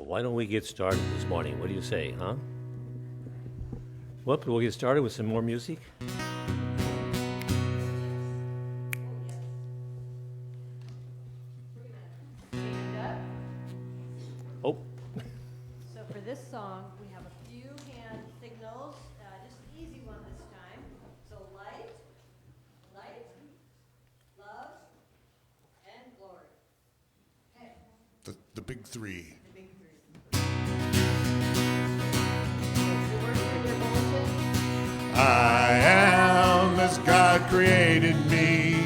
Well, why don't we get started this morning? What do you say, huh? Well, we'll get started with some more music. Oh. So for this song, we have a few hand signals, just an easy one this time. So light, love, and glory. Okay. The big three. The big three. The word for your bulletin. I am as God created me,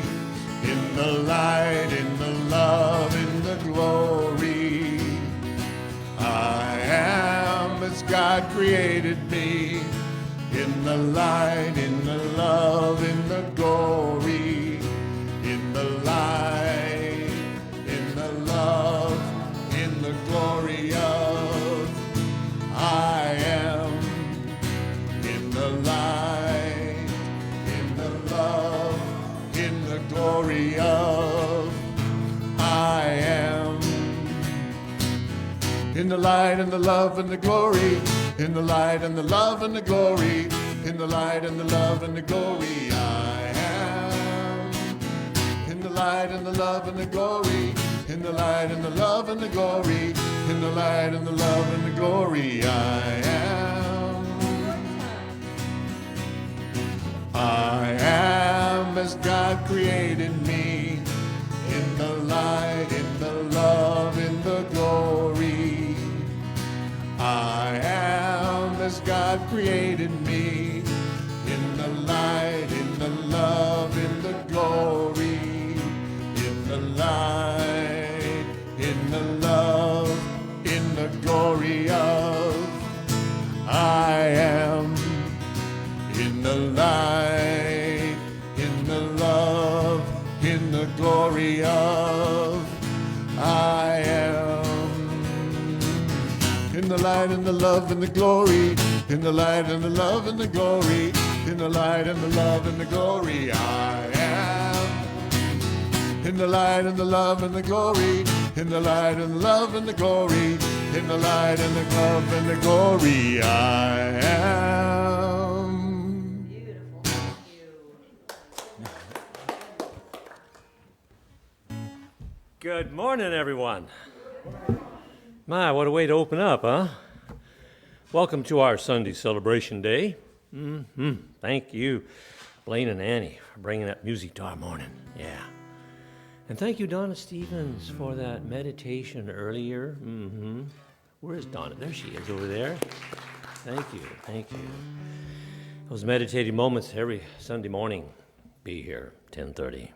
in the light, in the love, in the glory. I am as God created me, in the light, in the love, in the glory. In the light, in the love, in the glory of I am. In the light, in the love, in the glory of I am. In the light and the love and the glory, in the light and the love and the glory, in the light and the love and the glory I am. In the light and the love and the glory, in the light and the love and the glory, in the light and the love and the glory I am. I am as God created me, in the light, in the love, in the glory. I am as God created me, in the light, in the love, in the glory. In the light, in the love, in the glory of I am. In the light, in the love, in the glory of I am. In the light and the love and the glory, in the light and the love and the glory, in the light and the love and the glory I am. In the light and the love and the glory, in the light and the love and the glory, in the light and the love and the glory I am. Beautiful. Thank you. Good morning, everyone. My, what a way to open up, huh? Welcome to our Sunday celebration day. Thank you, Blaine and Annie, for bringing that music to our morning. Yeah. And thank you, Donna Stevens, for that meditation earlier. Where is Donna? There she is, over there. Thank you, thank you. Those meditative moments every Sunday morning. Be here, 10:30.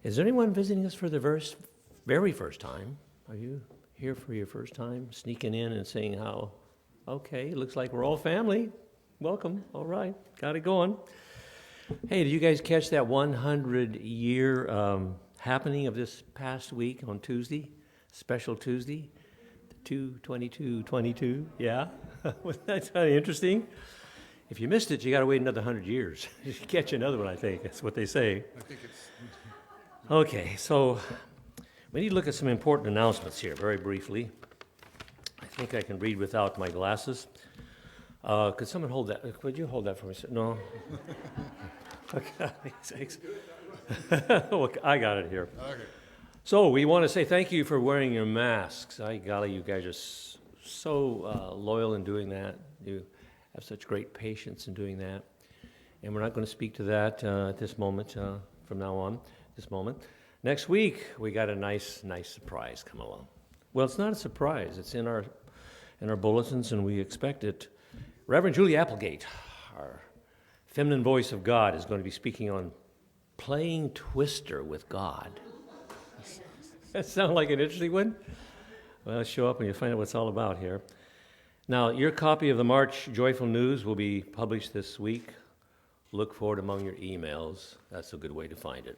Is there anyone visiting us for the very first time? Are you here for your first time, sneaking in and saying how? Okay, looks like we're all family. Welcome. All right, got it going. Hey, did you guys catch that 100-year happening of this past week on Tuesday? Special Tuesday? 2/22/22? Yeah? Wasn't that kind of interesting? If you missed it, you got to wait another 100 years. You should catch another one, I think. That's what they say. I think it's Okay, so we need to look at some important announcements here, very briefly. I think I can read without my glasses. Could someone hold that? Could you hold that for me? No? Okay, sakes. Look, I got it here. okay. So we want to say thank you for wearing your masks. Golly, you guys are so loyal in doing that. You have such great patience in doing that. And we're not going to speak to that at this moment, from now on, this moment. Next week, we got a nice surprise come along. Well, it's not a surprise. It's in our bulletins, and we expect it. Reverend Julie Applegate, our feminine voice of God, is going to be speaking on playing Twister with God. That sound like an interesting one? Well, show up and you'll find out what it's all about here. Now, your copy of the March Joyful News will be published this week. Look for it among your emails. That's a good way to find it.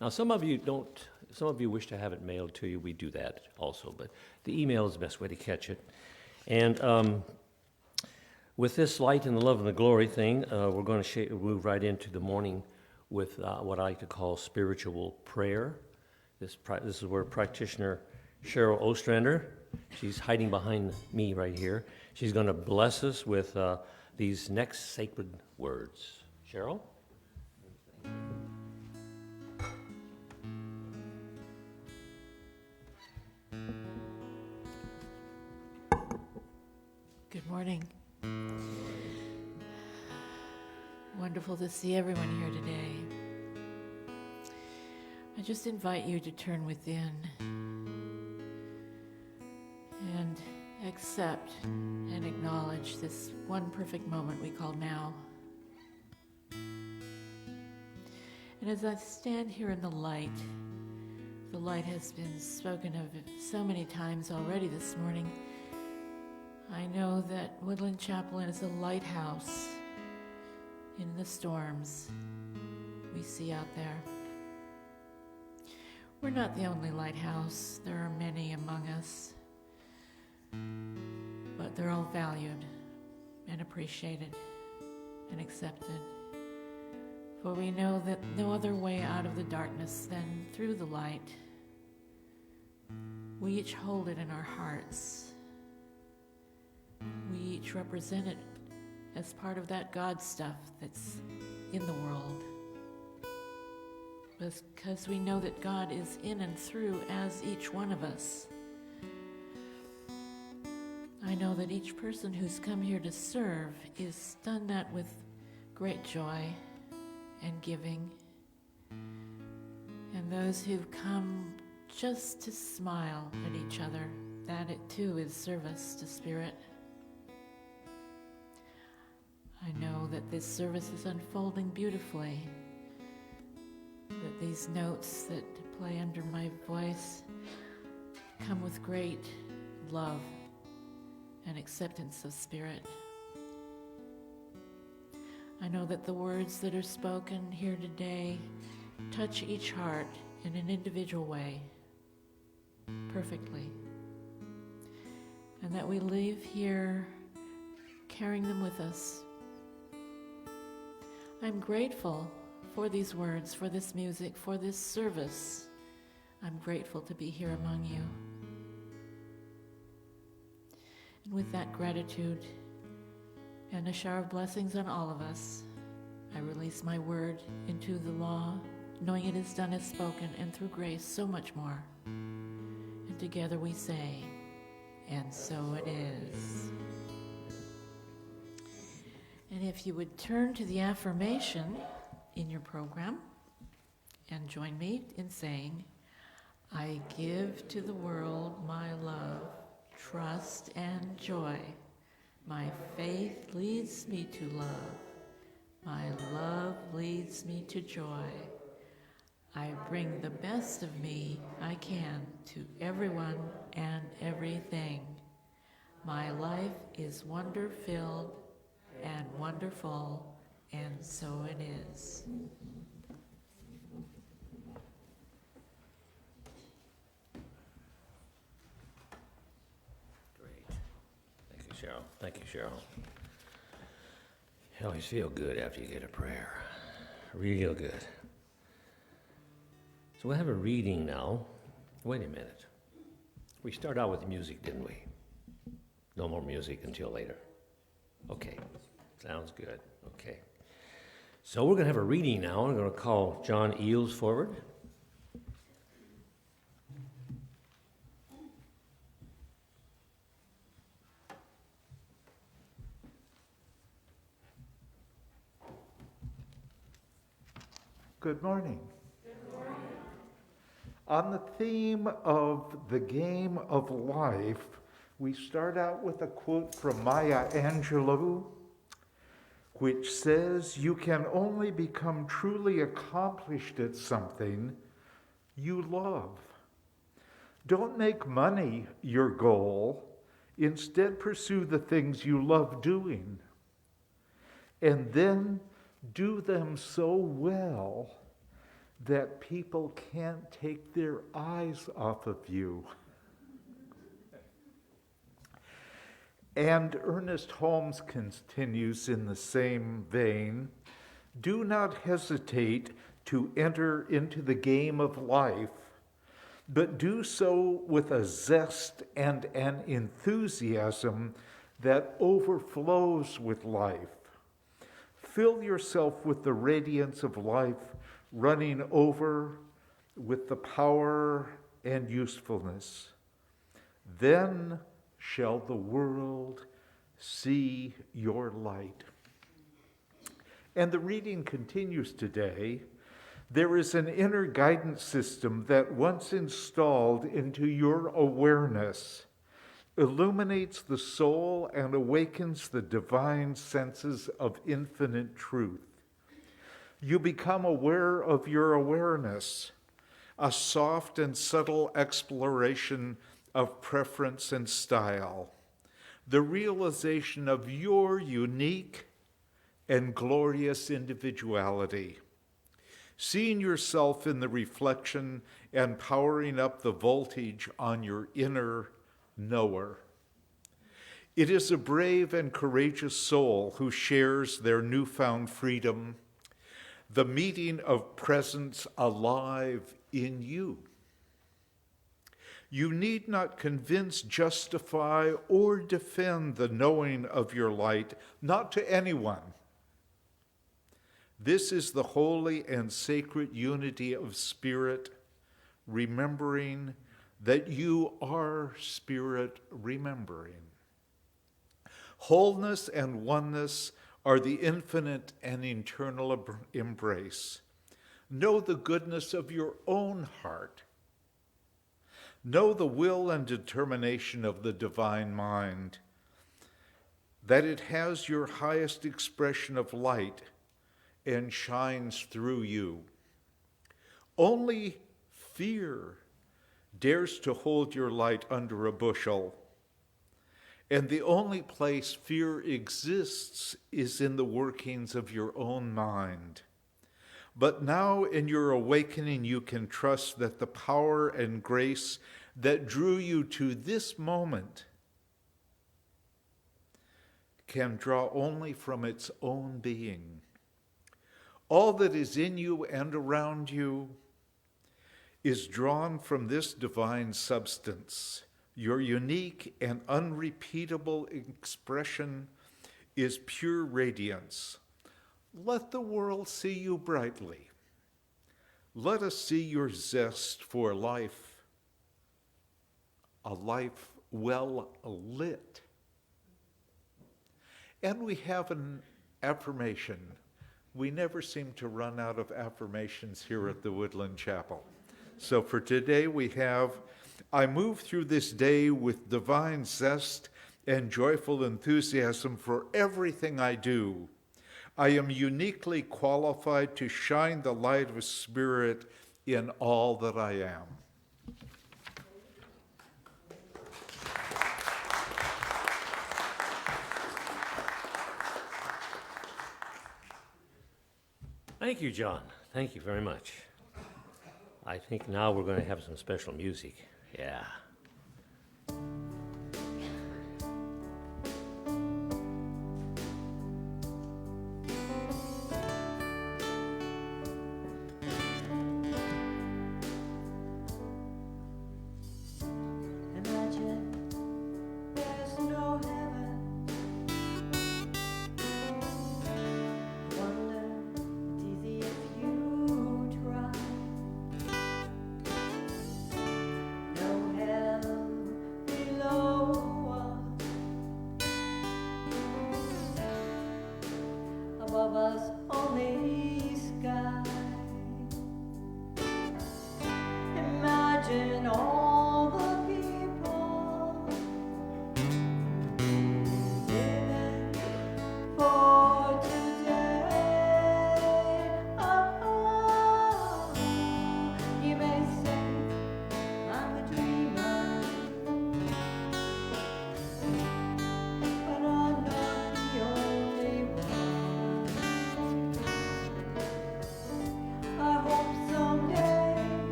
Now, some of you wish to have it mailed to you. We do that also, but the email is the best way to catch it. And with this light and the love and the glory thing, we're going to move right into the morning with what I like to call spiritual prayer. This is where practitioner Cheryl Ostrander She's hiding behind me right here. She's going to bless us with these next sacred words. Cheryl? Good morning. Wonderful to see everyone here today. I just invite you to turn within and accept and acknowledge this one perfect moment we call now. And as I stand here in the light has been spoken of so many times already this morning. I know that Woodland Chapel is a lighthouse in the storms we see out there. We're not the only lighthouse. There are many among us, but they're all valued and appreciated and accepted. For we know that no other way out of the darkness than through the light. We each hold it in our hearts. We each represent it as part of that God stuff that's in the world. Because we know that God is in and through as each one of us. I know that each person who's come here to serve is done that with great joy and giving. And those who've come just to smile at each other, that it too is service to Spirit. I know that this service is unfolding beautifully, that these notes that play under my voice come with great love and acceptance of Spirit. I know that the words that are spoken here today touch each heart in an individual way, perfectly, and that we leave here carrying them with us. I'm grateful for these words, for this music, for this service. I'm grateful to be here among you. And with that gratitude and a shower of blessings on all of us, I release my word into the law, knowing it is done as spoken, and through grace so much more. And together we say, and so it is. And if you would turn to the affirmation in your program and join me in saying, I give to the world my love, trust, and joy. My faith leads me to love. My love leads me to joy. I bring the best of me I can to everyone and everything. My life is wonder-filled and wonderful, and so it is. Great. Thank you, Cheryl. Thank you, Cheryl. You always feel good after you get a prayer. Real good. So we'll have a reading now. Wait a minute. We start out with music, didn't we? No more music until later. Okay. Sounds good. Okay. So we're going to have a reading now. I'm going to call John Eels forward. Good morning. Good morning. On the theme of the game of life, we start out with a quote from Maya Angelou, which says, "You can only become truly accomplished at something you love. Don't make money your goal. Instead, pursue the things you love doing. And then do them so well that people can't take their eyes off of you." And Ernest Holmes continues in the same vein, "Do not hesitate to enter into the game of life. but do so with a zest and an enthusiasm that overflows with life. Fill yourself with the radiance of life running over with the power and usefulness. Then shall the world see your light. And the reading continues today. There is an inner guidance system that, once installed into your awareness, illuminates the soul and awakens the divine senses of infinite truth. You become aware of your awareness, a soft and subtle exploration of preference and style, the realization of your unique and glorious individuality, seeing yourself in the reflection and powering up the voltage on your inner knower. It is a brave and courageous soul who shares their newfound freedom, the meeting of presence alive in you. You need not convince, justify, or defend the knowing of your light, not to anyone. This is the holy and sacred unity of spirit, remembering that you are spirit remembering. Wholeness and oneness are the infinite and eternal embrace. Know the goodness of your own heart. Know the will and determination of the divine mind, that it has your highest expression of light and shines through you. Only fear dares to hold your light under a bushel, and the only place fear exists is in the workings of your own mind. But now in your awakening, you can trust that the power and grace that drew you to this moment can draw only from its own being. All that is in you and around you is drawn from this divine substance. Your unique and unrepeatable expression is pure radiance. Let the world see you brightly. Let us see your zest for life, a life well lit. And we have an affirmation. We never seem to run out of affirmations here at the Woodland Chapel. So for today we have, I move through this day with divine zest and joyful enthusiasm for everything I do. I am uniquely qualified to shine the light of Spirit in all that I am. Thank you, John. Thank you very much. I think now we're going to have some special music. Yeah. Imagine there's no heaven. Wonder it's easy if you try. No heaven.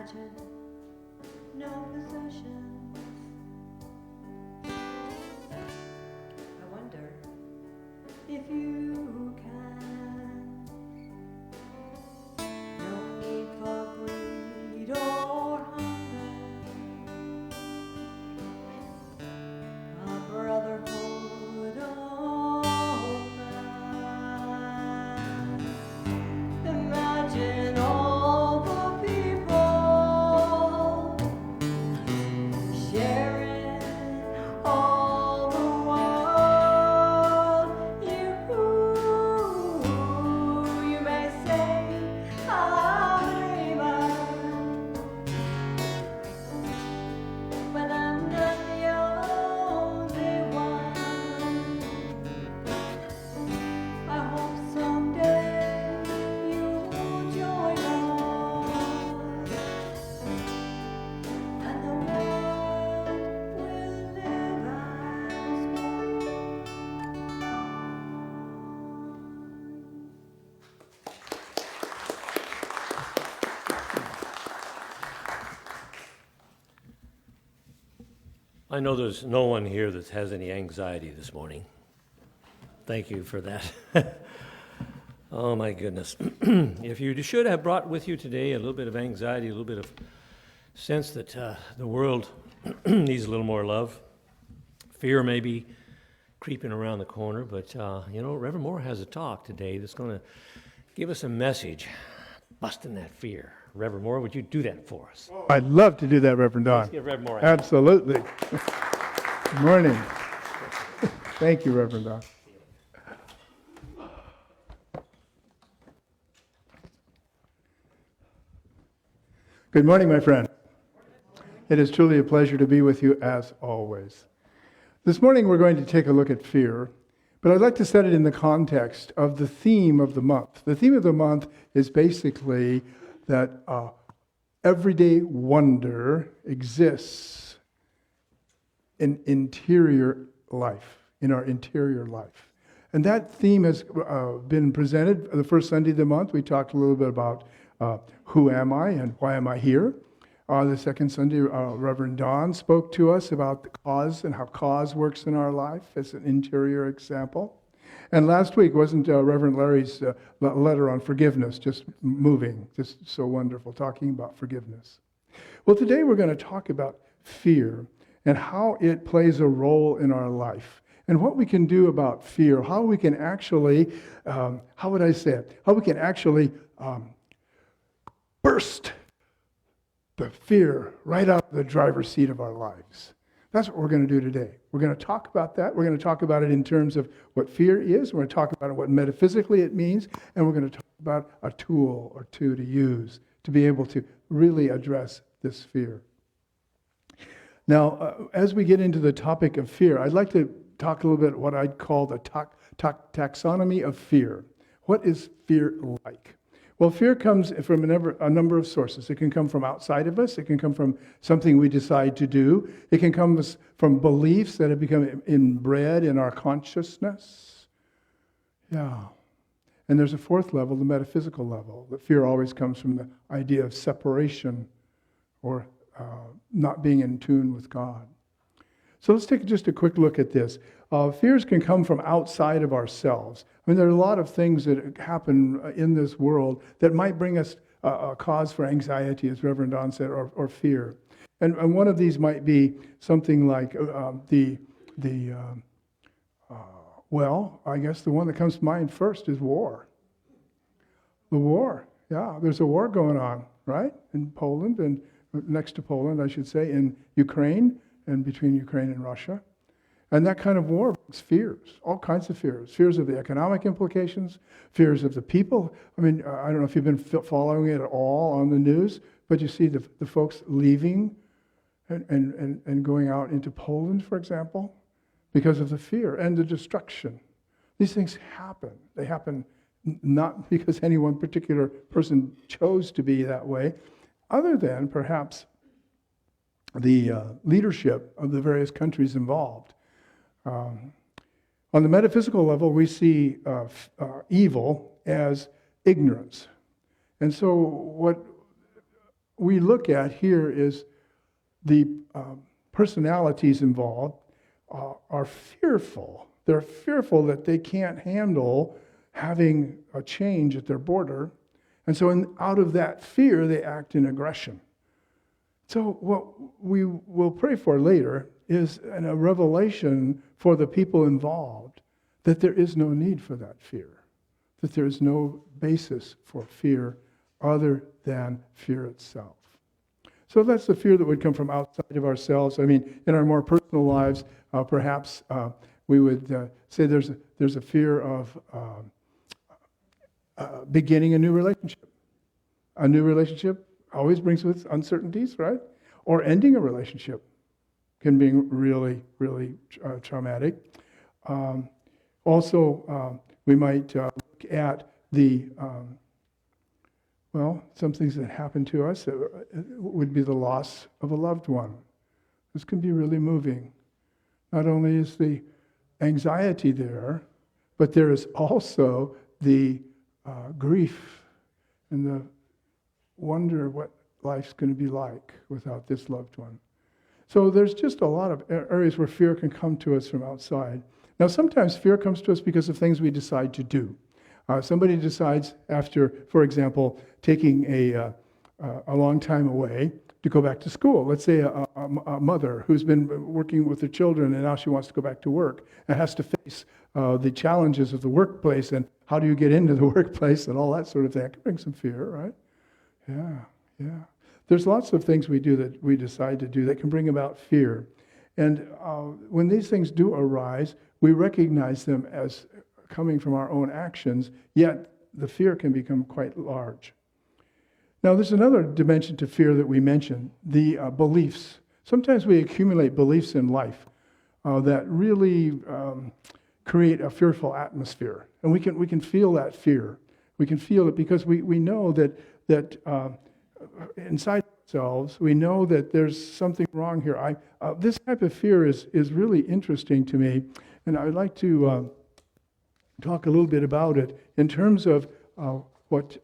imagine no possessions. I wonder if you can. No need for greed or hunger. A brotherhood of man. Imagine all the people sharing all the world. You may say I'm dreaming, but I'm not the only one. I hope someday you'll join us, and the world will live as one. I know there's no one here that has any anxiety this morning. Thank you for that. Oh, my goodness. If you should have brought with you today a little bit of anxiety, a little bit of sense that the world needs a little more love, fear may be creeping around the corner, but, Reverend Moore has a talk today that's going to give us a message, busting that fear. Reverend Moore, would you do that for us? I'd love to do that, Reverend Don. Let's give Reverend Moore a Absolutely. Good morning. Thank you, Reverend Don. Good morning, my friend. It is truly a pleasure to be with you as always. This morning we're going to take a look at fear, but I'd like to set it in the context of the theme of the month. The theme of the month is basically that everyday wonder exists in interior life, in our interior life. And that theme has been presented the first Sunday of the month. We talked a little bit about who am I and why am I here. The second Sunday, Reverend Don spoke to us about the cause and how cause works in our life as an interior example. And last week wasn't Reverend Larry's letter on forgiveness just moving, just so wonderful, talking about forgiveness. Well, today we're going to talk about fear and how it plays a role in our life and what we can do about fear, how we can actually, how would I say it, how we can actually burst the fear right out of the driver's seat of our lives. That's what we're going to do today. We're going to talk about that. We're going to talk about it in terms of what fear is. We're going to talk about what metaphysically it means. And we're going to talk about a tool or two to use to be able to really address this fear. Now, as we get into the topic of fear, I'd like to talk a little bit what I'd call the taxonomy of fear. What is fear like? Well, fear comes from a number of sources. It can come from outside of us. It can come from something we decide to do. It can come from beliefs that have become inbred in our consciousness. Yeah. And there's a fourth level, the metaphysical level. That fear always comes from the idea of separation or not being in tune with God. So let's take just a quick look at this. Fears can come from outside of ourselves. I mean, there are a lot of things that happen in this world that might bring us a cause for anxiety, as Reverend Don said, or fear. And one of these might be something like well, I guess the one that comes to mind first is war. The war, yeah, there's a war going on, right? In Poland, and next to Poland, I should say, in Ukraine, and between Ukraine and Russia. And that kind of war brings fears, all kinds of fears. Fears of the economic implications, fears of the people. I mean, I don't know if you've been following it at all on the news, but you see the folks leaving and going out into Poland, for example, because of the fear and the destruction. These things happen. They happen not because any one particular person chose to be that way, other than perhaps the leadership of the various countries involved. On the metaphysical level, we see evil as ignorance. And so what we look at here is the personalities involved are fearful. They're fearful that they can't handle having a change at their border. And so out of that fear, they act in aggression. So what we will pray for later is a revelation for the people involved that there is no need for that fear, that there is no basis for fear other than fear itself. So that's the fear that would come from outside of ourselves. I mean, in our more personal lives, perhaps we would say there's a fear of beginning a new relationship. A new relationship always brings with uncertainties, right? Or ending a relationship can be really, really traumatic. Also, we might look at the some things that happen to us would be the loss of a loved one. This can be really moving. Not only is the anxiety there, but there is also the grief and the wonder what life's going to be like without this loved one. So there's just a lot of areas where fear can come to us from outside. Now, sometimes fear comes to us because of things we decide to do. Somebody decides after, for example, taking a long time away to go back to school. Let's say a mother who's been working with her children and now she wants to go back to work and has to face the challenges of the workplace and how do you get into the workplace and all that sort of thing. That can bring some fear, right? Yeah. There's lots of things we do that we decide to do that can bring about fear. And when these things do arise, we recognize them as coming from our own actions, yet the fear can become quite large. Now, there's another dimension to fear that we mentioned, the beliefs. Sometimes we accumulate beliefs in life that really create a fearful atmosphere. And we can feel that fear. We can feel it because we know that inside ourselves, we know that there's something wrong here. This type of fear is really interesting to me, and I would like to talk a little bit about it in terms of what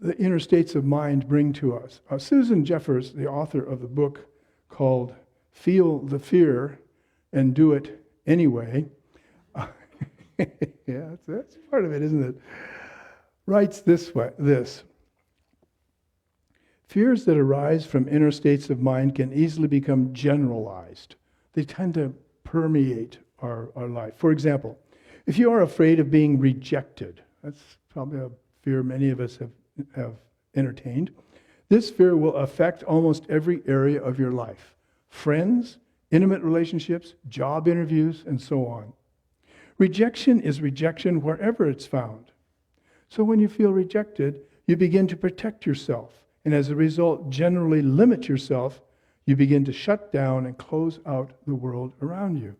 the inner states of mind bring to us. Susan Jeffers, the author of the book called Feel the Fear and Do It Anyway, yeah, that's part of it, isn't it? Writes this. Fears that arise from inner states of mind can easily become generalized. They tend to permeate our life. For example, if you are afraid of being rejected, that's probably a fear many of us have entertained. This fear will affect almost every area of your life. Friends, intimate relationships, job interviews, and so on. Rejection is rejection wherever it's found. So when you feel rejected, you begin to protect yourself, and as a result, generally limit yourself. You begin to shut down and close out the world around you.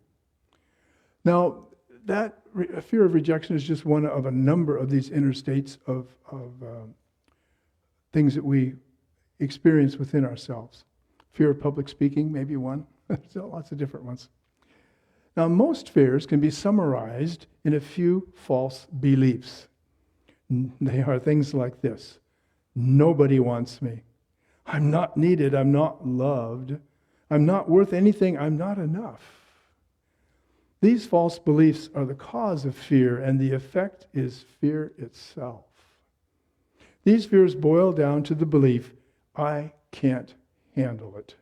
Now, that fear of rejection is just one of a number of these inner states of things that we experience within ourselves. Fear of public speaking, maybe one. There's lots of different ones. Now, most fears can be summarized in a few false beliefs. They are things like this. Nobody wants me. I'm not needed. I'm not loved. I'm not worth anything. I'm not enough. These false beliefs are the cause of fear, and the effect is fear itself. These fears boil down to the belief, I can't handle it.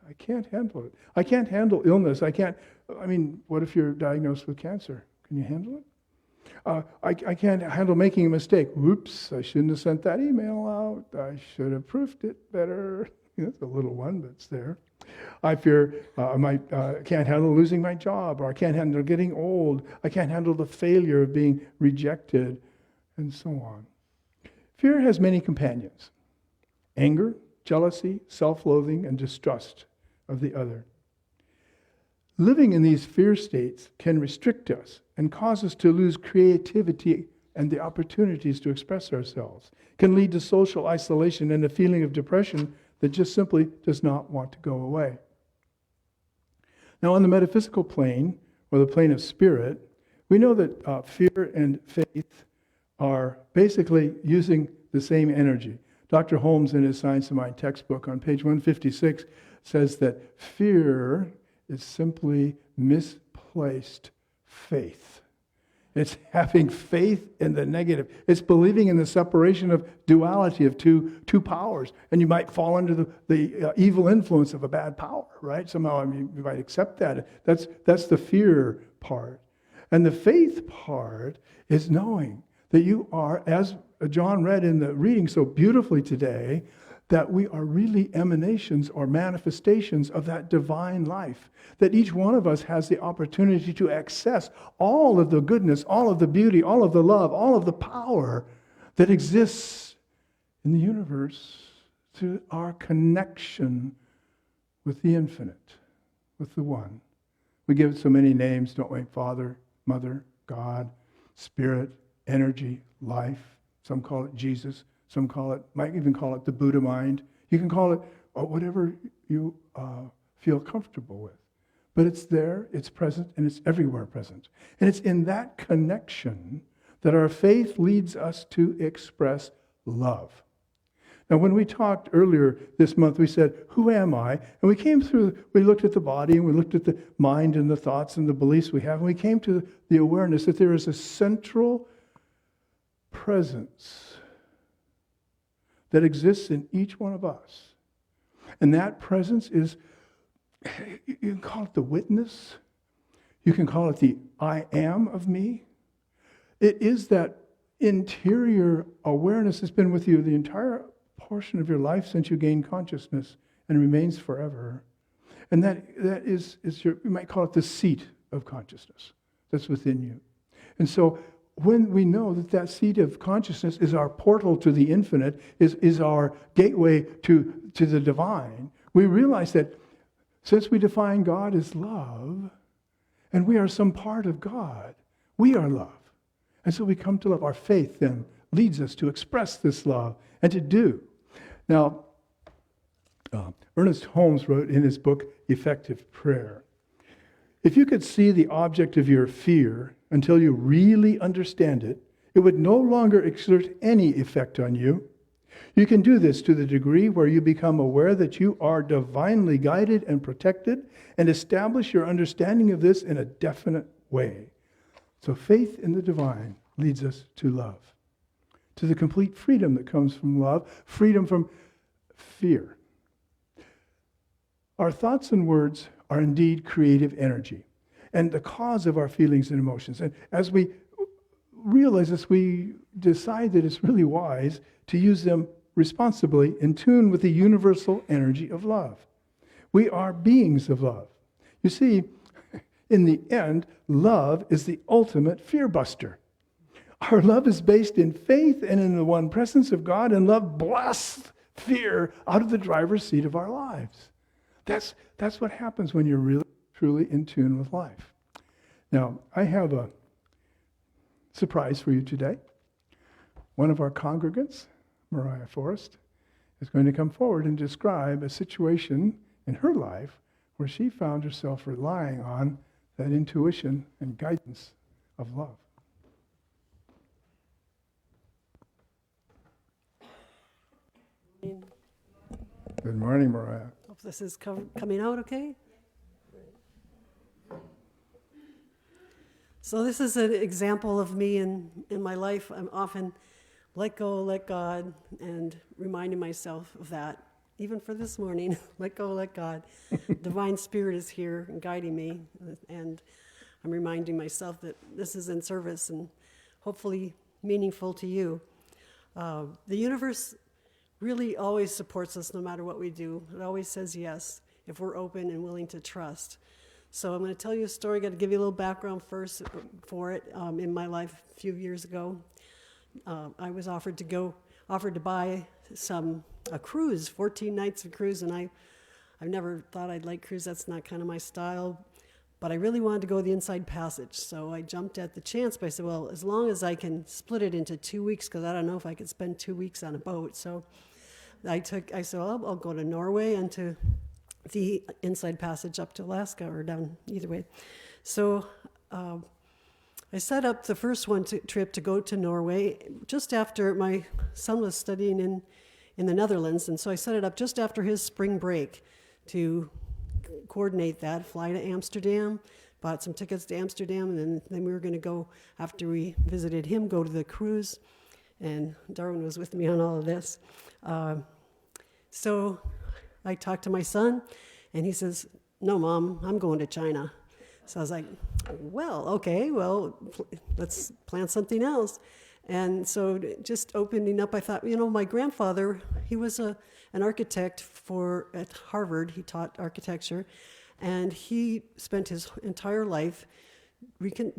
I can't handle it. I can't handle illness. What if you're diagnosed with cancer? Can you handle it? I can't handle making a mistake. Whoops, I shouldn't have sent that email out. I should have proofed it better. That's a little one, but it's there. I fear I can't handle losing my job, or I can't handle getting old. I can't handle the failure of being rejected, and so on. Fear has many companions. Anger, jealousy, self-loathing, and distrust of the other. Living in these fear states can restrict us and cause us to lose creativity and the opportunities to express ourselves. It can lead to social isolation and a feeling of depression that just simply does not want to go away. Now, on the metaphysical plane, or the plane of spirit, we know that fear and faith are basically using the same energy. Dr. Holmes, in his Science of Mind textbook on page 156, says that fear is simply misplaced faith. It's having faith in the negative. It's believing in the separation of duality of two powers. And you might fall under the evil influence of a bad power, right? Somehow, I mean, you might accept that. That's the fear part. And the faith part is knowing that you are, as John read in the reading so beautifully today, that we are really emanations or manifestations of that divine life. That each one of us has the opportunity to access all of the goodness, all of the beauty, all of the love, all of the power that exists in the universe through our connection with the infinite, with the one. We give it so many names, don't we? Father, Mother, God, Spirit, energy, life. Some call it Jesus. Some might even call it the Buddha mind. You can call it whatever you feel comfortable with. But it's there, it's present, and it's everywhere present. And it's in that connection that our faith leads us to express love. Now, when we talked earlier this month, we said, who am I? And we looked at the body, and we looked at the mind and the thoughts and the beliefs we have, and we came to the awareness that there is a central presence that exists in each one of us. And that presence is, you can call it the witness. You can call it the I am of me. It is that interior awareness that's been with you the entire portion of your life since you gained consciousness and remains forever. And that is you might call it the seat of consciousness that's within you. And so when we know that seat of consciousness is our portal to the infinite, is our gateway to the divine, we realize that since we define God as love, and we are some part of God, we are love. And so we come to love. Our faith then leads us to express this love and to do. Now, Ernest Holmes wrote in his book, Effective Prayer, if you could see the object of your fear until you really understand it, it would no longer exert any effect on you. You can do this to the degree where you become aware that you are divinely guided and protected and establish your understanding of this in a definite way. So faith in the divine leads us to love, to the complete freedom that comes from love, freedom from fear. Our thoughts and words are indeed creative energy and the cause of our feelings and emotions. And as we realize this, we decide that it's really wise to use them responsibly in tune with the universal energy of love. We are beings of love. You see, in the end, love is the ultimate fear buster. Our love is based in faith and in the one presence of God, and love blasts fear out of the driver's seat of our lives. That's what happens when you're really, truly in tune with life. Now, I have a surprise for you today. One of our congregants, Mariah Forrest, is going to come forward and describe a situation in her life where she found herself relying on that intuition and guidance of love. Good morning, Mariah. Hope this is coming out okay. So this is an example of me in my life. I'm often let go, let God, and reminding myself of that. Even for this morning, let go, let God. Divine Spirit is here and guiding me, and I'm reminding myself that this is in service and hopefully meaningful to you. The universe really always supports us no matter what we do. It always says yes if we're open and willing to trust. So I'm going to tell you a story. Got to give you a little background first for it. In my life a few years ago, I was offered to buy a cruise, 14 nights of cruise, and I've never thought I'd like cruise. That's not kind of my style. But I really wanted to go the Inside Passage, so I jumped at the chance. But I said, well, as long as I can split it into 2 weeks, because I don't know if I could spend 2 weeks on a boat. So I said, well, I'll go to Norway and to the Inside Passage up to Alaska or down, either way. So I set up the first trip to go to Norway just after my son was studying in the Netherlands, and so I set it up just after his spring break to coordinate that, fly to Amsterdam, bought some tickets to Amsterdam, and then we were going to go, after we visited him, go to the cruise, and Darwin was with me on all of this. So I talked to my son, and he says, "No, Mom, I'm going to China." So I was like, well, okay, well, let's plan something else. And so just opening up, I thought, my grandfather, he was an architect at Harvard. He taught architecture, and he spent his entire life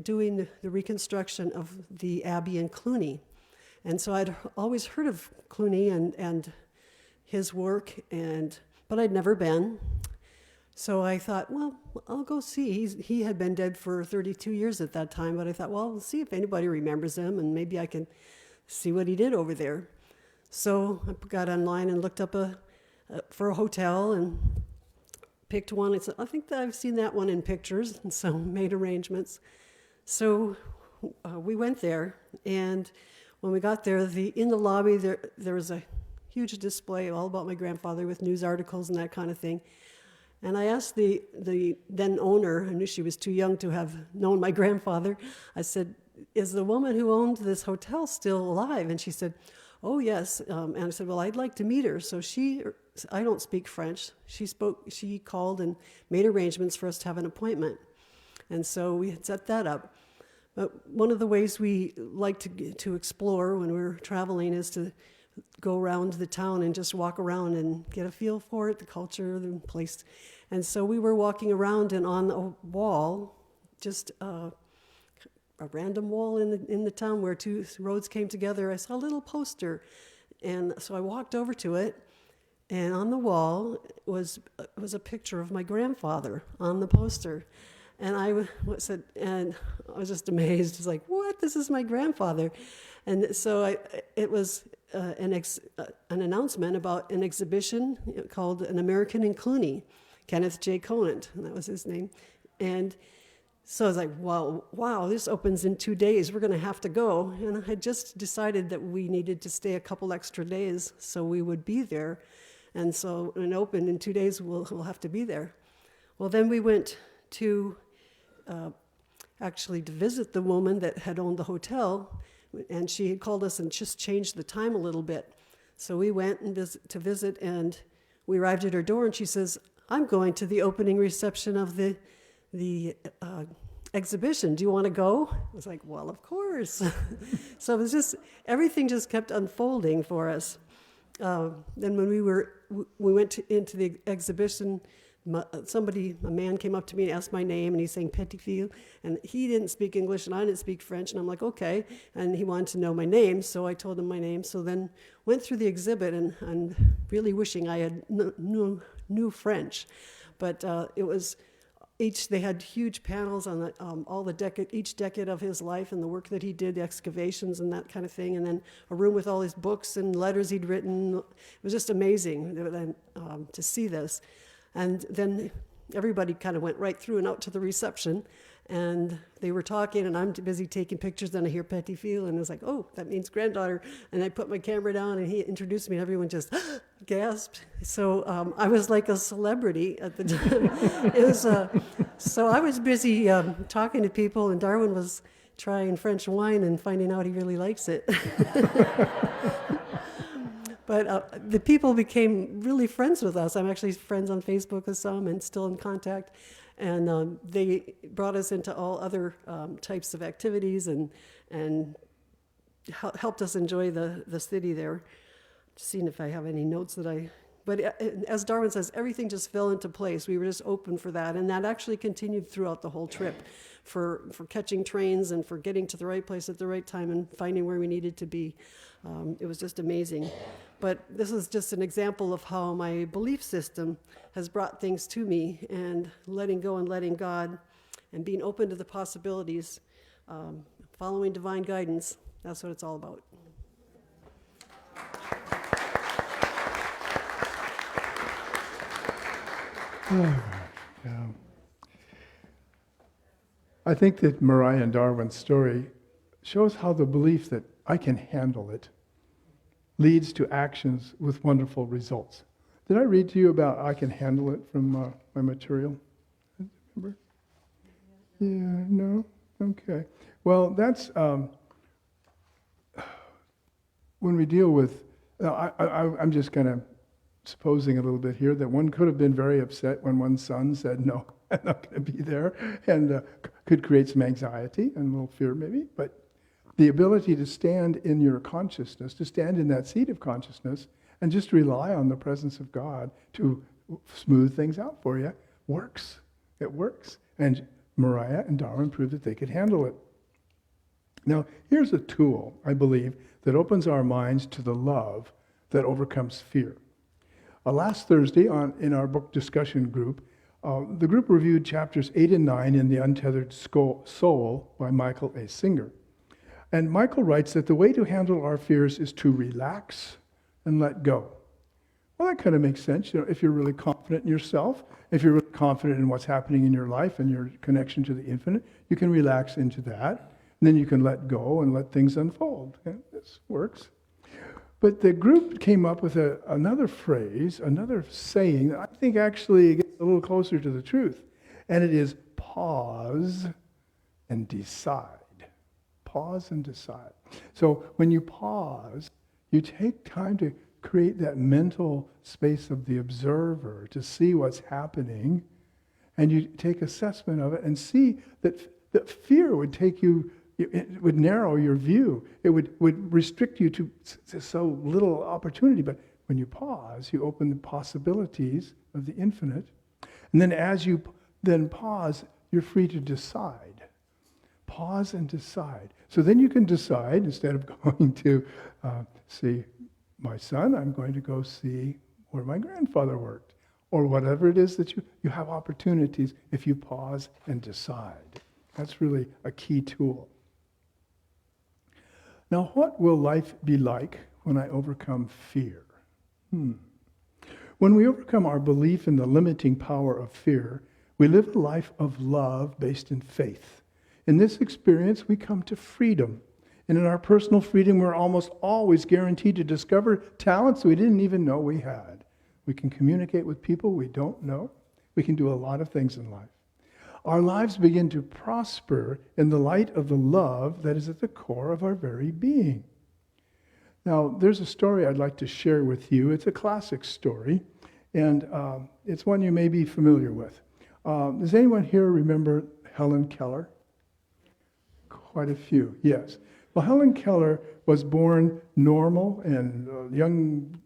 doing the reconstruction of the Abbey in Cluny. And so I'd always heard of Cluny and his work, but I'd never been. So I thought, well, I'll go see. He had been dead for 32 years at that time, but I thought, well, we'll see if anybody remembers him, and maybe I can see what he did over there. So I got online and looked up for a hotel and picked one. I said, I think that I've seen that one in pictures, and so made arrangements. So we went there, and when we got there, in the lobby, there was a huge display all about my grandfather with news articles and that kind of thing. And I asked the then owner, I knew she was too young to have known my grandfather, I said, "Is the woman who owned this hotel still alive?" And she said, "Oh, yes." And I said, "Well, I'd like to meet her." So I don't speak French. She called and made arrangements for us to have an appointment. And so we had set that up. But one of the ways we like to explore when we're traveling is to go around the town and just walk around and get a feel for it, the culture, the place. And so we were walking around, and on a wall, just a random wall in the town where two roads came together, I saw a little poster. And so I walked over to it, and on the wall was a picture of my grandfather on the poster. And I was just amazed. It's like, what? This is my grandfather. And so it was an announcement about an exhibition called An American in Cluny, Kenneth J. Conant, and that was his name. And so I was like, wow, this opens in 2 days. We're going to have to go. And I had just decided that we needed to stay a couple extra days so we would be there. And so when it opened in 2 days, we'll have to be there. Well, then we went to actually to visit the woman that had owned the hotel, and she had called us and just changed the time a little bit. So we went to visit, and we arrived at her door, and she says, "I'm going to the opening reception of the exhibition. Do you want to go?" I was like, well, of course. So it was just, everything just kept unfolding for us. Then when we went into the exhibition, a man came up to me and asked my name, and he's saying Petitfil, and he didn't speak English and I didn't speak French, and I'm like, okay, and he wanted to know my name, so I told him my name. So then went through the exhibit, and really wishing I had knew French, but it was they had huge panels on each decade of his life and the work that he did, the excavations and that kind of thing, and then a room with all his books and letters he'd written. It was just amazing to see this. And then everybody kind of went right through and out to the reception, and they were talking, and I'm busy taking pictures. Then I hear Petitfil, and I was like, oh, that means granddaughter. And I put my camera down, and he introduced me, and everyone just gasped. So I was like a celebrity at the time. It was so I was busy talking to people, and Darwin was trying French wine and finding out he really likes it. But the people became really friends with us. I'm actually friends on Facebook with some and still in contact. And they brought us into all other types of activities and helped us enjoy the city there. Just seeing if I have any notes But as Darwin says, everything just fell into place. We were just open for that. And that actually continued throughout the whole trip for catching trains and for getting to the right place at the right time and finding where we needed to be. It was just amazing. But this is just an example of how my belief system has brought things to me, and letting go and letting God and being open to the possibilities, following divine guidance. That's what it's all about. Yeah. I think that Mariah and Darwin's story shows how the belief that I can handle it leads to actions with wonderful results. Did I read to you about I can handle it from my material? Remember? Yeah, no? Okay. Well, that's when we deal with, I'm just kind of supposing a little bit here that one could have been very upset when one's son said, no, I'm not going to be there, and could create some anxiety and a little fear maybe, but the ability to stand in your consciousness, to stand in that seat of consciousness, and just rely on the presence of God to smooth things out for you, works. It works. And Mariah and Darwin proved that they could handle it. Now, here's a tool, I believe, that opens our minds to the love that overcomes fear. Last Thursday, in our book discussion group, the group reviewed chapters 8 and 9 in The Untethered Soul by Michael A. Singer. And Michael writes that the way to handle our fears is to relax and let go. Well, that kind of makes sense. If you're really confident in yourself, if you're really confident in what's happening in your life and your connection to the infinite, you can relax into that. And then you can let go and let things unfold. Okay? This works. But the group came up with another phrase, another saying that I think actually gets a little closer to the truth. And it is pause and decide. Pause and decide. So when you pause, you take time to create that mental space of the observer to see what's happening, and you take assessment of it and see that fear would take you, it would narrow your view. It would restrict you to so little opportunity. But when you pause, you open the possibilities of the infinite. And then as you then pause, you're free to decide. Pause and decide. So then you can decide, instead of going to see my son, I'm going to go see where my grandfather worked. Or whatever it is that you have opportunities if you pause and decide. That's really a key tool. Now, what will life be like when I overcome fear? When we overcome our belief in the limiting power of fear, we live a life of love based in faith. In this experience, we come to freedom. And in our personal freedom, we're almost always guaranteed to discover talents we didn't even know we had. We can communicate with people we don't know. We can do a lot of things in life. Our lives begin to prosper in the light of the love that is at the core of our very being. Now, there's a story I'd like to share with you. It's a classic story, and it's one you may be familiar with. Does anyone here remember Helen Keller? Quite a few, yes. Well, Helen Keller was born normal and a young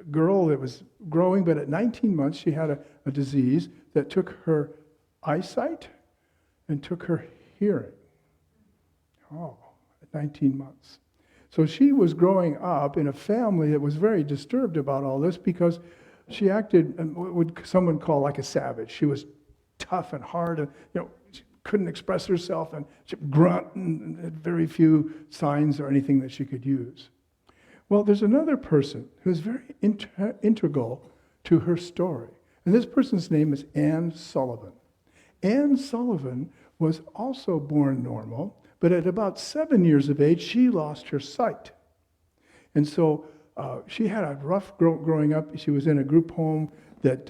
girl that was growing, but at 19 months she had a disease that took her eyesight and took her hearing. Oh, at 19 months. So she was growing up in a family that was very disturbed about all this because she acted what would someone call like a savage. She was tough and hard and, she couldn't express herself and she grunt and had very few signs or anything that she could use. Well, there's another person who's very integral to her story. And this person's name is Anne Sullivan. Anne Sullivan was also born normal, but at about 7 years of age, she lost her sight. And so she had a rough growing up. She was in a group home that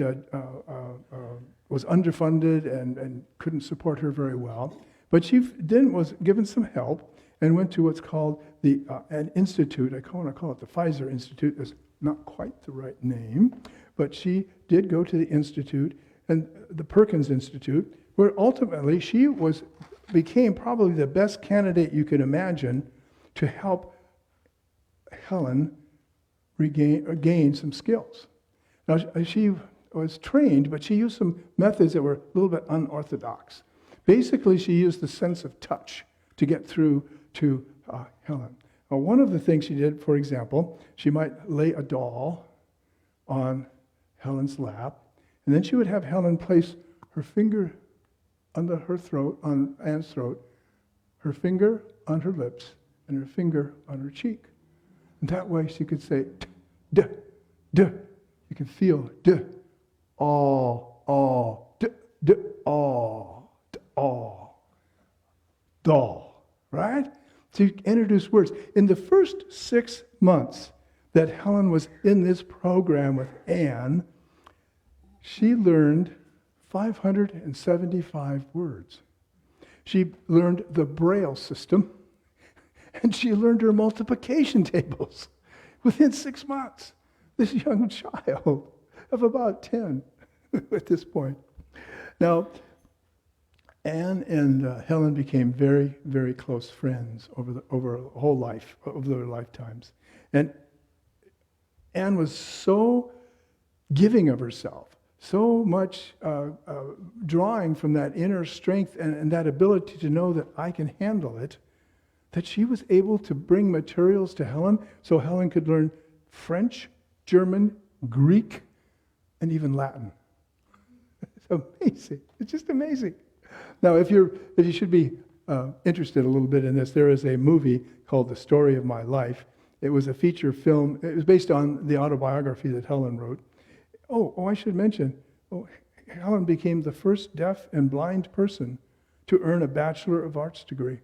was underfunded and couldn't support her very well. But she then was given some help and went to what's called an institute. I want to call it the Pfizer Institute. It's not quite the right name, but she did go to the institute, and the Perkins Institute, where ultimately she became probably the best candidate you could imagine to help Helen gain some skills. Now, she was trained, but she used some methods that were a little bit unorthodox. Basically, she used the sense of touch to get through to Helen. Now, one of the things she did, for example, she might lay a doll on Helen's lap, and then she would have Helen place her finger under her throat, on Anne's throat, her finger on her lips, and her finger on her cheek. And that way she could say, duh, duh. You can feel duh, all, duh, duh, all, duh, all. doll, right? To introduce words. In the first 6 months that Helen was in this program with Anne, she learned 575 words. She learned the Braille system, and she learned her multiplication tables within 6 months. This young child of about 10 at this point. Now, Anne and Helen became very, very close friends over a whole life, over their lifetimes. And Anne was so giving of herself, so much drawing from that inner strength and that ability to know that I can handle it, that she was able to bring materials to Helen so Helen could learn French, German, Greek, and even Latin. It's amazing. It's just amazing. Now, if you should be interested a little bit in this, there is a movie called The Story of My Life. It was a feature film. It was based on the autobiography that Helen wrote. Oh, I should mention, Helen became the first deaf and blind person to earn a Bachelor of Arts degree.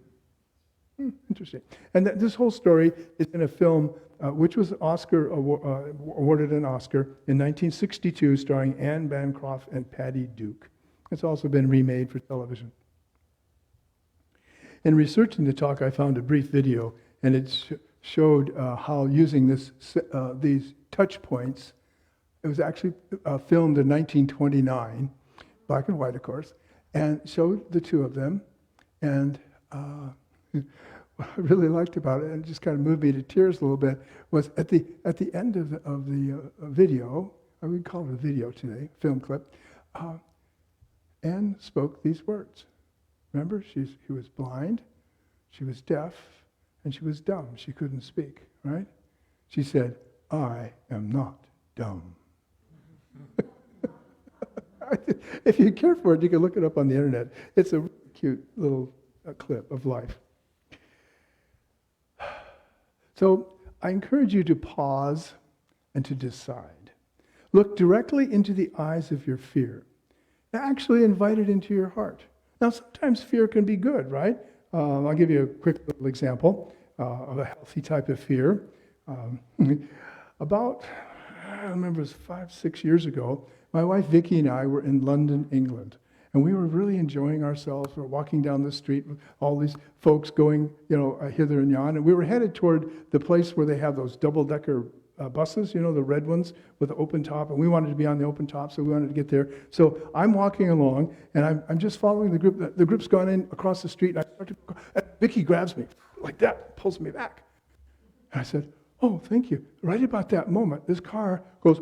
Interesting. And this whole story is in a film which was awarded an Oscar in 1962, starring Anne Bancroft and Patty Duke. It's also been remade for television. In researching the talk, I found a brief video, and it showed how using these touch points. It was actually filmed in 1929, black and white, of course, and showed the two of them. And what I really liked about it, and it just kind of moved me to tears a little bit, was at the end of the video, I would call it a video today, film clip, Anne spoke these words. Remember, she was blind, she was deaf, and she was dumb. She couldn't speak, right? She said, "I am not dumb." If you care for it, you can look it up on the internet. It's a cute little clip of life. So I encourage you to pause and to decide. Look directly into the eyes of your fear. Actually invite it into your heart. Now, sometimes fear can be good, right? I'll give you a quick little example of a healthy type of fear. I remember it was 5-6 years ago, my wife Vicki and I were in London, England, and we were really enjoying ourselves. We were walking down the street with all these folks going, hither and yon, and we were headed toward the place where they have those double-decker buses, the red ones with the open top, and we wanted to be on the open top, so we wanted to get there. So I'm walking along, and I'm just following the group. The group's gone in across the street, and Vicki grabs me like that, pulls me back. And I said, "Oh, thank you." Right about that moment, this car goes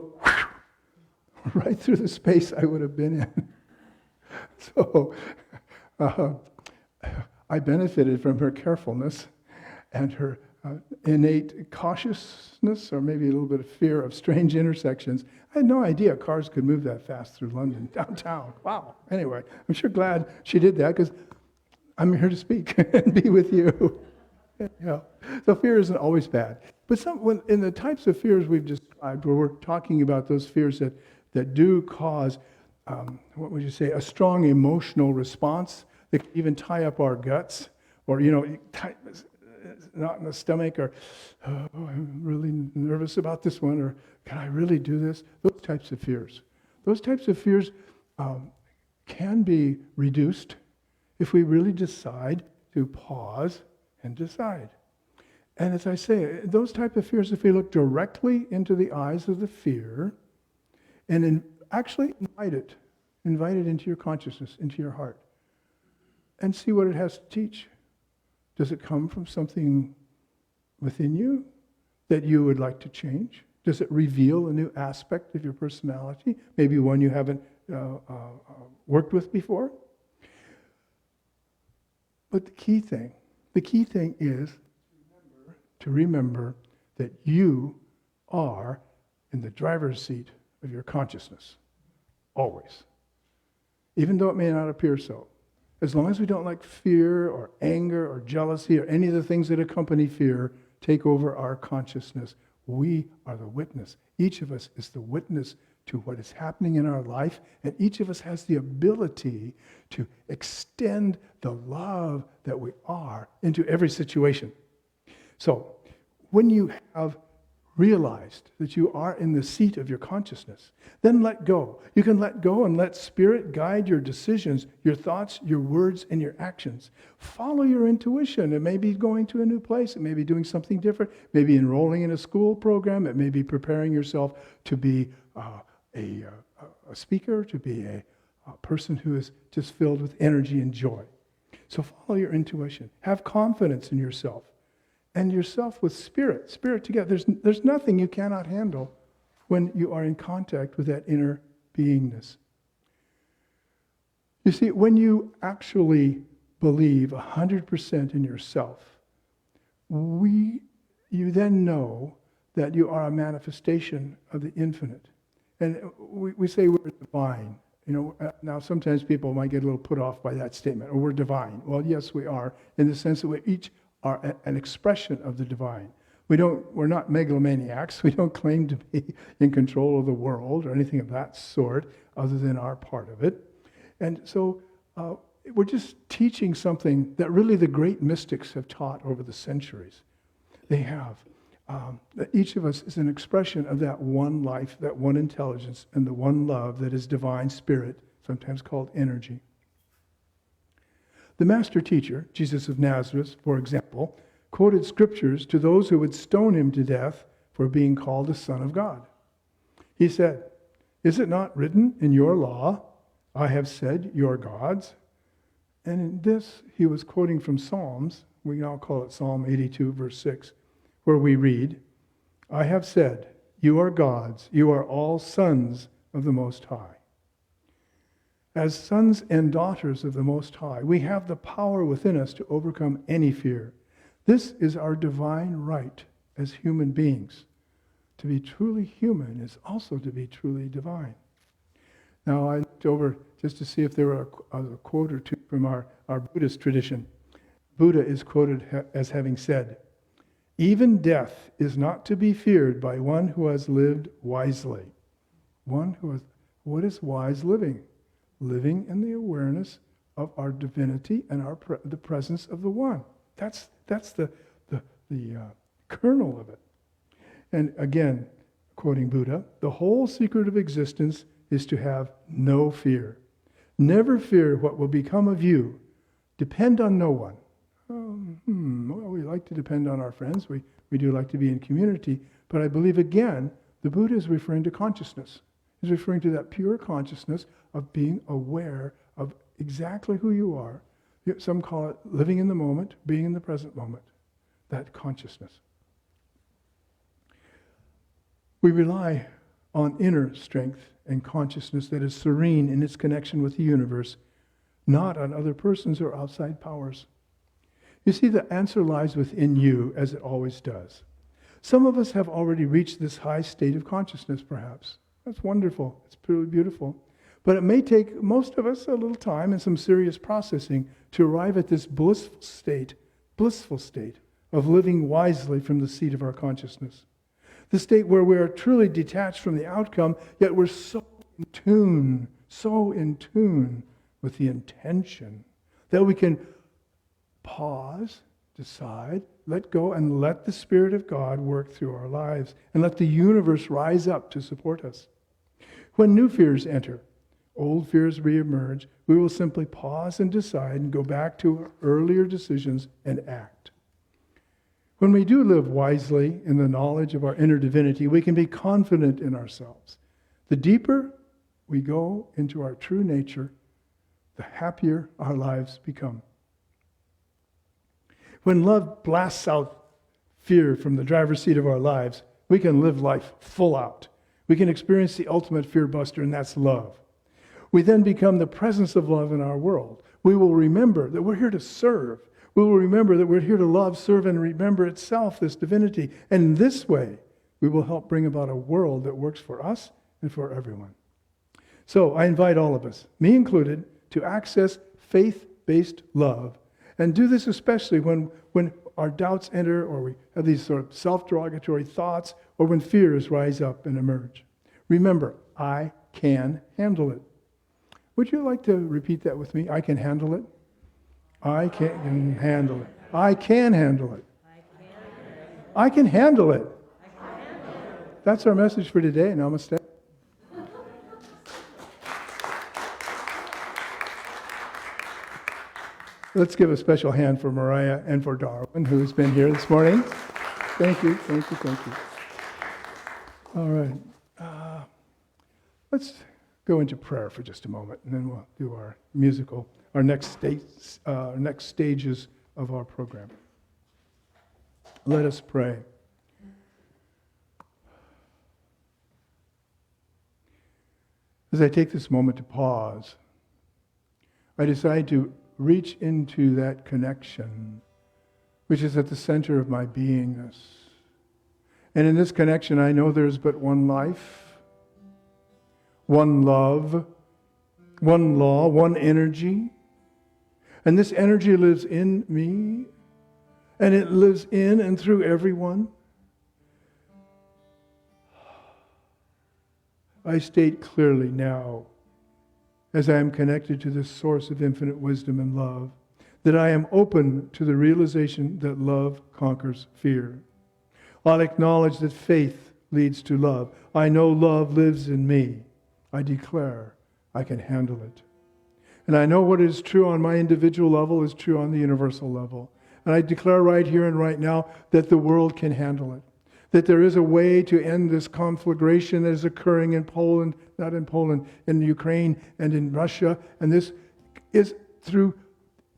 right through the space I would have been in. So I benefited from her carefulness and her innate cautiousness, or maybe a little bit of fear of strange intersections. I had no idea cars could move that fast through London, downtown. Wow. Anyway, I'm sure glad she did that, because I'm here to speak and be with you. So fear isn't always bad. But in the types of fears we've described, where we're talking about those fears that do cause, what would you say, a strong emotional response that can even tie up our guts, or, not in the stomach, or, "Oh, I'm really nervous about this one," or, "Can I really do this?" Those types of fears. Those types of fears can be reduced if we really decide to pause and decide. And as I say, those type of fears, if we look directly into the eyes of the fear and actually invite it into your consciousness, into your heart, and see what it has to teach. Does it come from something within you that you would like to change? Does it reveal a new aspect of your personality, maybe one you haven't worked with before? But the key thing is to remember that you are in the driver's seat of your consciousness, always. Even though it may not appear so. As long as we don't let fear or anger or jealousy or any of the things that accompany fear take over our consciousness, we are the witness. Each of us is the witness to what is happening in our life, and each of us has the ability to extend the love that we are into every situation. So, when you have realized that you are in the seat of your consciousness, then let go. You can let go and let Spirit guide your decisions, your thoughts, your words, and your actions. Follow your intuition. It may be going to a new place. It may be doing something different. Maybe enrolling in a school program. It may be preparing yourself to be a speaker, to be a person who is just filled with energy and joy. So follow your intuition. Have confidence in yourself. And yourself with Spirit together. There's nothing you cannot handle when you are in contact with that inner beingness. You see, when you actually believe 100% in yourself, you then know that you are a manifestation of the infinite. And we say we're divine. Now sometimes people might get a little put off by that statement, or we're divine. Well, yes, we are, in the sense that we each are an expression of the divine. We're not megalomaniacs. We don't claim to be in control of the world or anything of that sort, other than our part of it. And so we're just teaching something that really the great mystics have taught over the centuries. They have. That each of us is an expression of that one life, that one intelligence, and the one love that is divine spirit, sometimes called energy. The master teacher, Jesus of Nazareth, for example, quoted scriptures to those who would stone him to death for being called the Son of God. He said, "Is it not written in your law, I have said you're gods?" And in this, he was quoting from Psalms. We now call it Psalm 82, verse 6, where we read, "I have said, you are gods, you are all sons of the Most High." As sons and daughters of the Most High, we have the power within us to overcome any fear. This is our divine right as human beings. To be truly human is also to be truly divine. Now, I looked over just to see if there were a quote or two from our Buddhist tradition. Buddha is quoted as having said, "Even death is not to be feared by one who has lived wisely." What is wise living? Living in the awareness of our divinity and the presence of the One. That's the kernel of it. And again, quoting Buddha, "The whole secret of existence is to have no fear. Never fear what will become of you. Depend on no one." Well, we like to depend on our friends. We do like to be in community. But I believe, again, the Buddha is referring to consciousness. He's referring to that pure consciousness of being aware of exactly who you are. Some call it living in the moment, being in the present moment. That consciousness. We rely on inner strength and consciousness that is serene in its connection with the universe, not on other persons or outside powers. You see, the answer lies within you, as it always does. Some of us have already reached this high state of consciousness, perhaps. That's wonderful. It's pretty beautiful. But it may take most of us a little time and some serious processing to arrive at this blissful state of living wisely from the seat of our consciousness. The state where we are truly detached from the outcome, yet we're so in tune with the intention that we can pause, decide, let go, and let the Spirit of God work through our lives, and let the universe rise up to support us. When new fears enter, old fears reemerge, we will simply pause and decide and go back to our earlier decisions and act. When we do live wisely in the knowledge of our inner divinity, we can be confident in ourselves. The deeper we go into our true nature, the happier our lives become. When love blasts out fear from the driver's seat of our lives, we can live life full out. We can experience the ultimate fear buster, and that's love. We then become the presence of love in our world. We will remember that we're here to serve. We will remember that we're here to love, serve, and remember itself, this divinity. And in this way, we will help bring about a world that works for us and for everyone. So I invite all of us, me included, to access faith-based love. And do this especially when our doubts enter, or we have these sort of self-derogatory thoughts, or when fears rise up and emerge. Remember, I can handle it. Would you like to repeat that with me? I can handle it. I can handle it. I can handle it. I can handle it. That's our message for today. Namaste. Let's give a special hand for Mariah and for Darwin, who's been here this morning. Thank you, thank you, thank you. All right. Let's go into prayer for just a moment, and then we'll do our musical, our next stages of our program. Let us pray. As I take this moment to pause, I decide to reach into that connection which is at the center of my beingness. And in this connection, I know there's but one life, one love, one law, one energy. And this energy lives in me, and it lives in and through everyone. I state clearly now, as I am connected to this source of infinite wisdom and love, that I am open to the realization that love conquers fear. I'll acknowledge that faith leads to love. I know love lives in me. I declare I can handle it. And I know what is true on my individual level is true on the universal level. And I declare right here and right now that the world can handle it. That there is a way to end this conflagration that is occurring in Poland, not in Poland, in Ukraine and in Russia. And this is through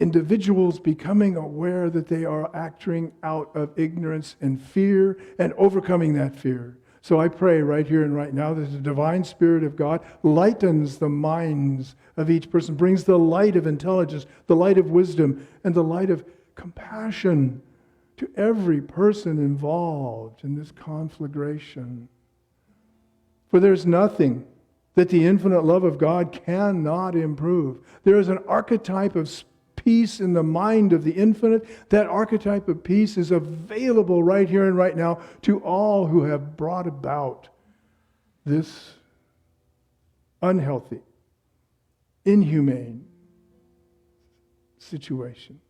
individuals becoming aware that they are acting out of ignorance and fear and overcoming that fear. So I pray right here and right now that the divine Spirit of God lightens the minds of each person, brings the light of intelligence, the light of wisdom, and the light of compassion to every person involved in this conflagration. For there's nothing that the infinite love of God cannot improve. There is an archetype of peace in the mind of the infinite. That archetype of peace is available right here and right now to all who have brought about this unhealthy, inhumane situation.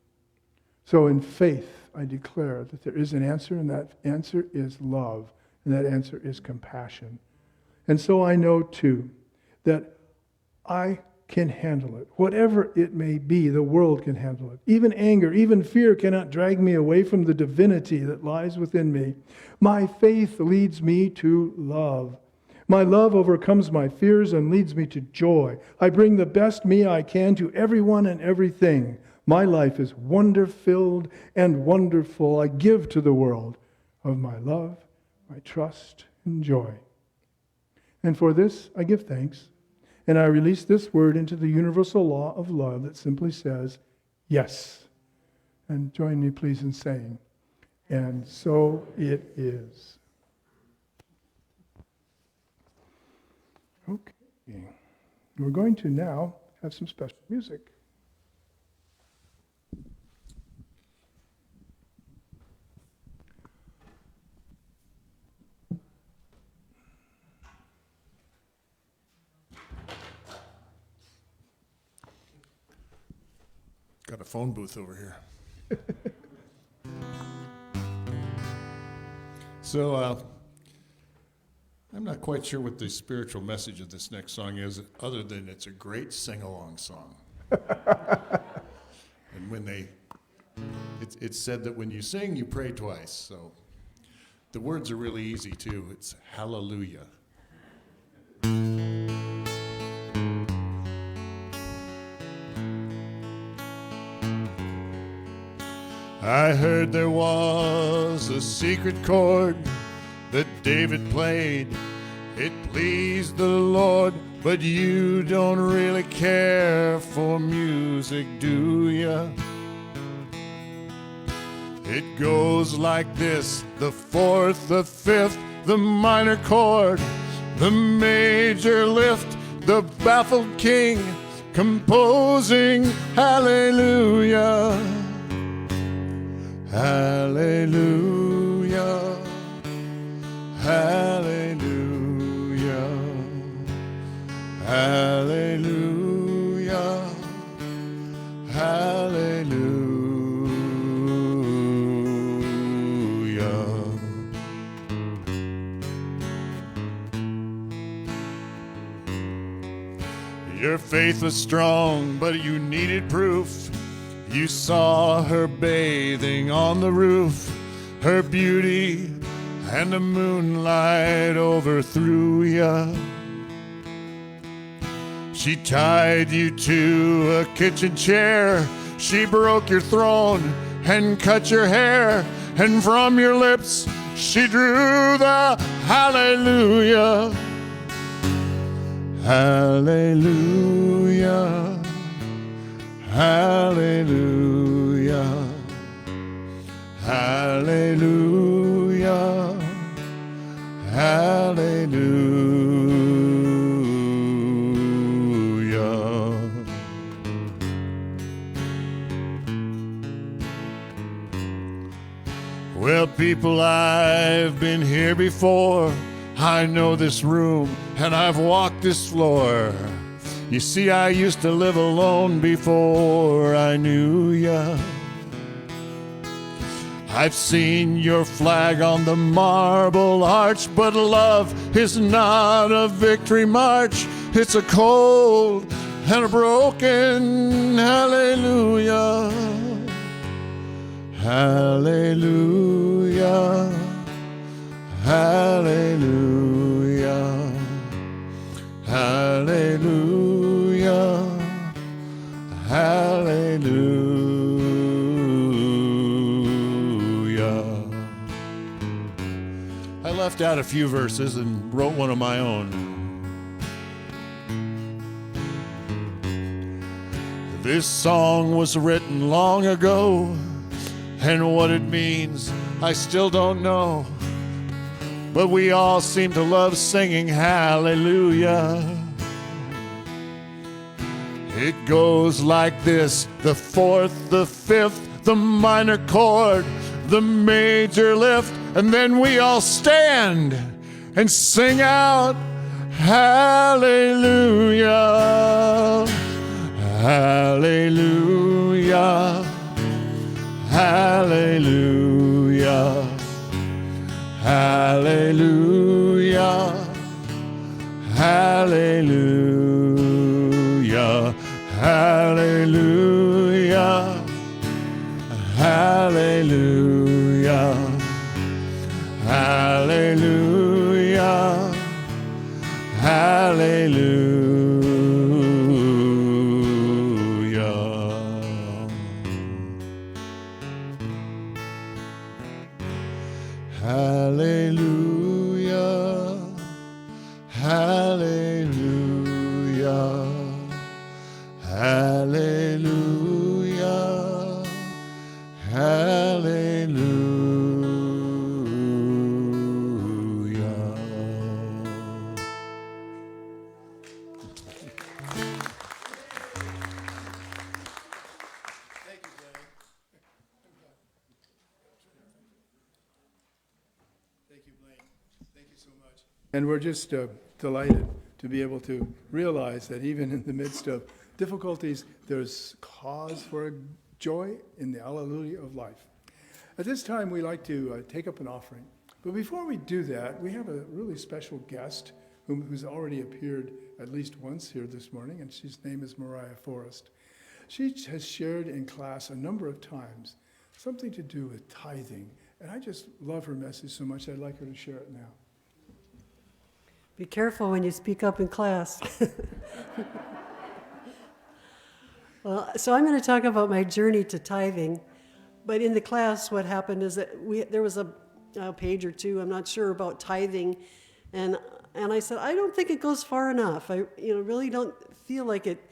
So in faith, I declare that there is an answer, and that answer is love, and that answer is compassion. And so I know too that I can handle it. Whatever it may be, the world can handle it. Even anger, even fear cannot drag me away from the divinity that lies within me. My faith leads me to love. My love overcomes my fears and leads me to joy. I bring the best me I can to everyone and everything. My life is wonder-filled and wonderful. I give to the world of my love, my trust, and joy. And for this, I give thanks. And I release this word into the universal law of love that simply says, yes. And join me, please, in saying, and so it is. Okay. We're going to now have some special music. Got a phone booth over here. So, I'm not quite sure what the spiritual message of this next song is, other than it's a great sing-along song. And when it's said that when you sing, you pray twice. So, the words are really easy too. It's hallelujah. I heard there was a secret chord that David played. It pleased the Lord, but you don't really care for music, do ya? It goes like this: the fourth, the fifth, the minor chord, the major lift, the baffled king composing hallelujah. Hallelujah, hallelujah. Hallelujah. Hallelujah. Your faith was strong, but you needed proof. You saw her bathing on the roof. Her beauty and the moonlight overthrew ya. She tied you to a kitchen chair. She broke your throne and cut your hair. And from your lips she drew the hallelujah. Hallelujah. Hallelujah. Hallelujah. Hallelujah. Well, people, I've been here before. I know this room and I've walked this floor. You see, I used to live alone before I knew ya. I've seen your flag on the marble arch, but love is not a victory march. It's a cold and a broken hallelujah. Hallelujah. Hallelujah. Hallelujah. Hallelujah. I left out a few verses and wrote one of my own. This song was written long ago, and what it means I still don't know. But we all seem to love singing hallelujah. It goes like this: the fourth, the fifth, the minor chord, the major lift, and then we all stand and sing out hallelujah. Hallelujah. Hallelujah. Hallelujah. Hallelujah. Hallelujah. Hallelujah. Hallelujah. Hallelujah. Hallelujah. Hallelujah. Hallelujah. Hallelujah. Thank you, Blaine. Thank you so much. And we're just delighted to be able to realize that even in the midst of difficulties, there's cause for joy in the hallelujah of life. At this time, we like to take up an offering. But before we do that, we have a really special guest who's already appeared at least once here this morning, and his name is Mariah Forrest. She has shared in class a number of times something to do with tithing, and I just love her message so much I'd like her to share it now. Be careful when you speak up in class. Well, so I'm going to talk about my journey to tithing. But in the class, what happened is that there was a page or two, I'm not sure, about tithing. And I said, I don't think it goes far enough. I really don't feel like it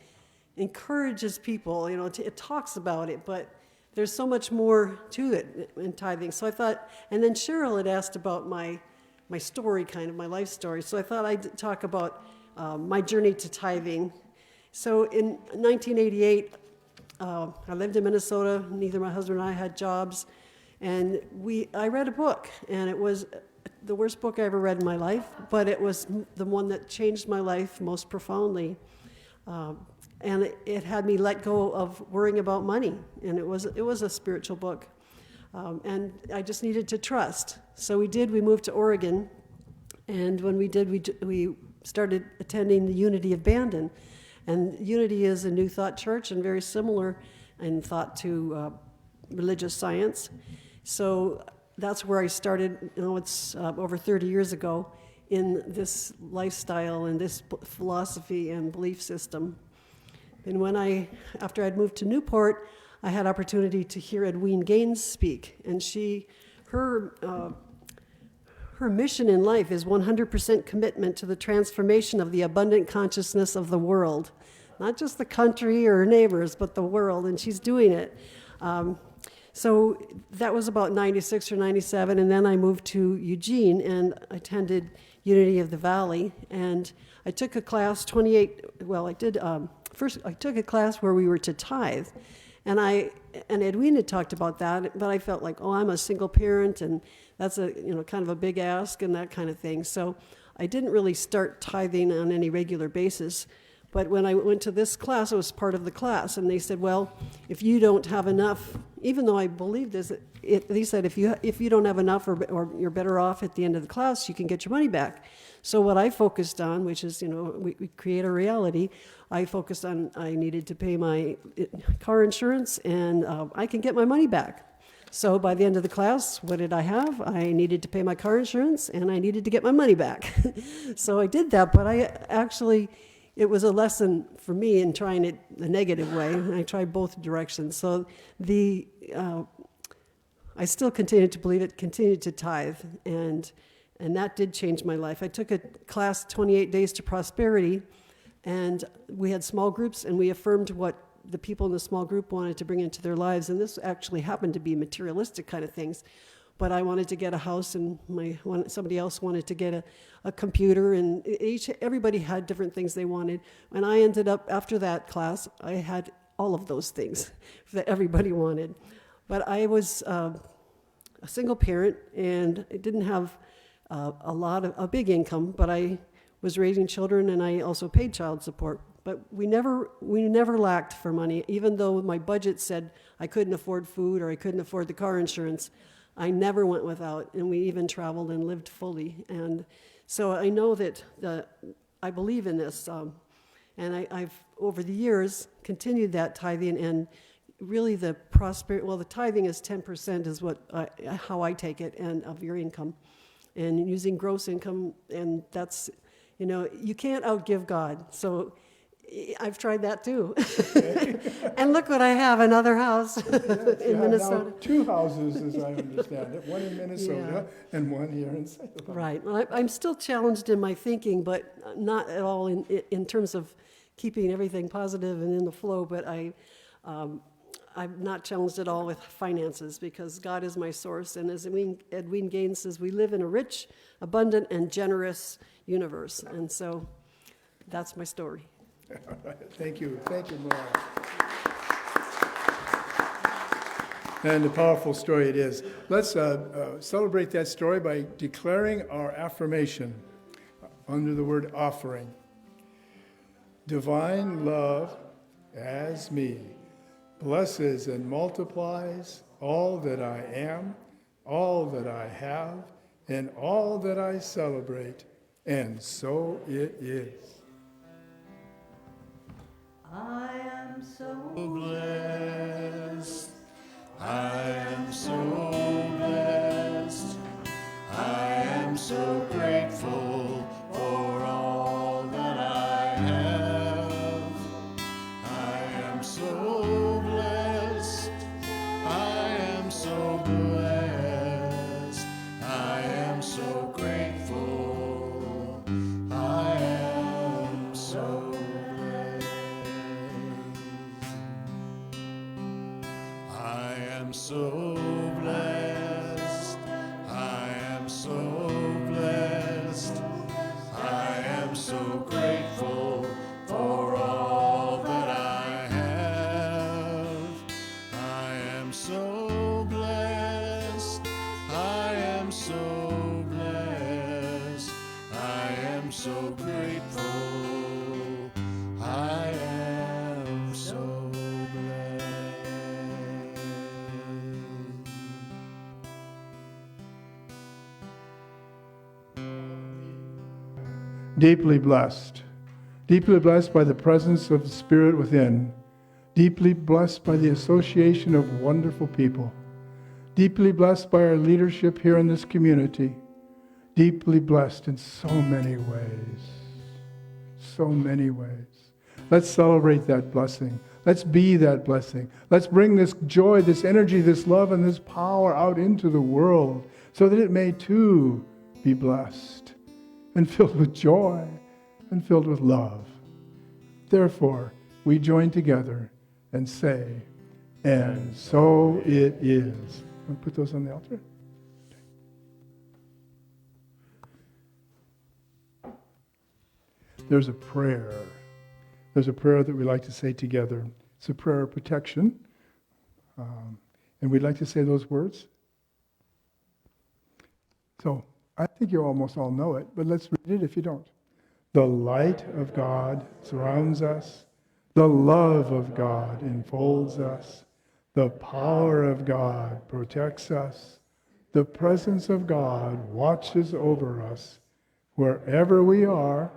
encourages people. It talks about it, but there's so much more to it in tithing. So I thought, and then Cheryl had asked about my story, kind of my life story. So I thought I'd talk about my journey to tithing. So in 1988, I lived in Minnesota. Neither my husband and I had jobs. And I read a book, and it was the worst book I ever read in my life, but it was the one that changed my life most profoundly. And it had me let go of worrying about money, and it was a spiritual book. And I just needed to trust. So we moved to Oregon, and when we did, we started attending the Unity of Bandon. And Unity is a New Thought church and very similar in thought to religious science. So that's where I started, it's over 30 years ago, in this lifestyle and this philosophy and belief system. And after I'd moved to Newport, I had opportunity to hear Edwene Gaines speak, and her mission in life is 100% commitment to the transformation of the abundant consciousness of the world, not just the country or her neighbors, but the world, and she's doing it. So that was about 96 or 97, and then I moved to Eugene and attended Unity of the Valley, and I took a class, first I took a class where we were to tithe, and Edwene had talked about that, but I felt like, I'm a single parent, and that's kind of a big ask and that kind of thing. So I didn't really start tithing on any regular basis. But when I went to this class, I was part of the class, and they said, well, if you don't have enough, even though I believed this, they said if you don't have enough or you're better off at the end of the class, you can get your money back. So what I focused on, which is, we create a reality, I focused on I needed to pay my car insurance, and I can get my money back. So by the end of the class, what did I have? I needed to pay my car insurance, and I needed to get my money back. So I did that, but it was a lesson for me in trying it the negative way, and I tried both directions. So I still continued to believe it, continued to tithe, and that did change my life. I took a class, 28 Days to Prosperity, and we had small groups, and we affirmed what the people in the small group wanted to bring into their lives, and this actually happened to be materialistic kind of things. But I wanted to get a house, and somebody else wanted to get a computer, and everybody had different things they wanted. And I ended up, after that class, I had all of those things that everybody wanted. But I was a single parent, and I didn't have a big income, but I was raising children, and I also paid child support. But we never lacked for money, even though my budget said I couldn't afford food or I couldn't afford the car insurance. I never went without, and we even traveled and lived fully. And so I know that I believe in this, and I've over the years continued that tithing, and really the tithing is 10% is how I take it, and of your income, and using gross income, and that's, you can't outgive God. So I've tried that too. And look what I have, another house in Minnesota. Now 2 houses, as I understand it, one in Minnesota and one here in Salem. Right. Well, I'm still challenged in my thinking, but not at all in terms of keeping everything positive and in the flow, but I'm not challenged at all with finances, because God is my source. And as Edwene Gaines says, we live in a rich, abundant, and generous universe. And so that's my story. All right. Thank you, Mariah. And a powerful story it is. Let's celebrate that story by declaring our affirmation under the word offering. Divine love as me blesses and multiplies all that I am, all that I have, and all that I celebrate, and so it is. I am so Blessed, I am so blessed, I am so grateful for all that I have. I am so blessed, I am so blessed, I am so grateful, I am so I am so blessed, I am so blessed, I am so grateful for all that I have. I am so blessed, I am so blessed. deeply blessed. Deeply blessed by the presence of the Spirit within. Deeply blessed by the association of wonderful people. Deeply blessed by our leadership here in this community. Deeply blessed in so many ways. So many ways. Let's celebrate that blessing. Let's be that blessing. Let's bring this joy, this energy, this love, and this power out into the world so that it may too be blessed and filled with joy and filled with love. Therefore, we join together and say, and so it is. Want to put those on the altar? There's a prayer. There's a prayer that we like to say together. It's a prayer of protection. And we'd like to say those words. So I think you almost all know it, but let's read it if you don't. The light of God surrounds us. The love of God enfolds us. The power of God protects us. The presence of God watches over us. Wherever we are,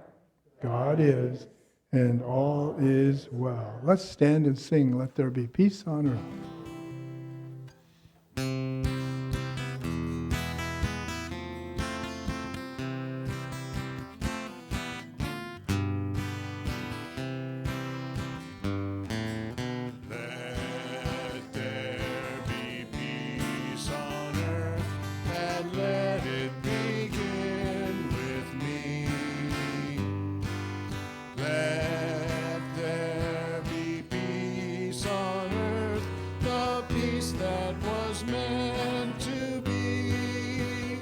God is, and all is well. Let's stand and sing, Let There Be Peace on Earth. Let there be peace on earth, and let it begin with me. Let there be peace on earth, the peace that was meant to be,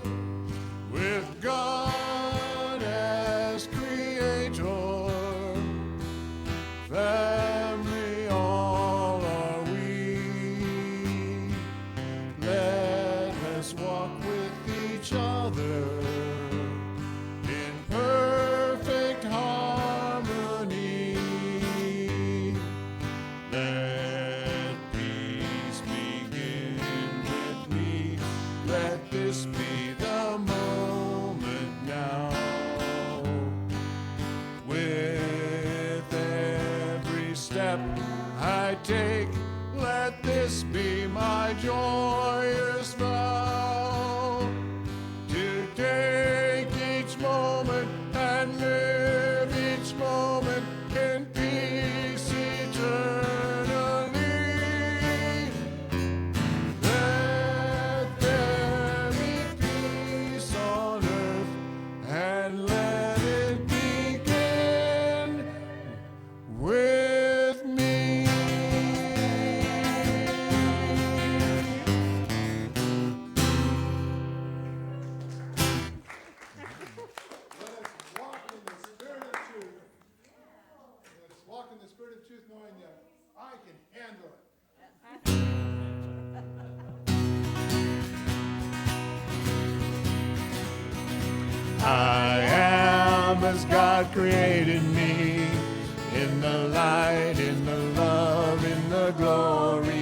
with God as creator. Family all are we. Let us walk with each other in perfect harmony. Let peace begin with me. Let this be the moment now. With every step I take, let this be my joyous vow. To take each moment and live each moment in peace eternally. Let there be peace on earth, and let it begin with me. Walk in the spirit of truth, knowing that I can handle it. I am as God created me, in the light, in the love, in the glory.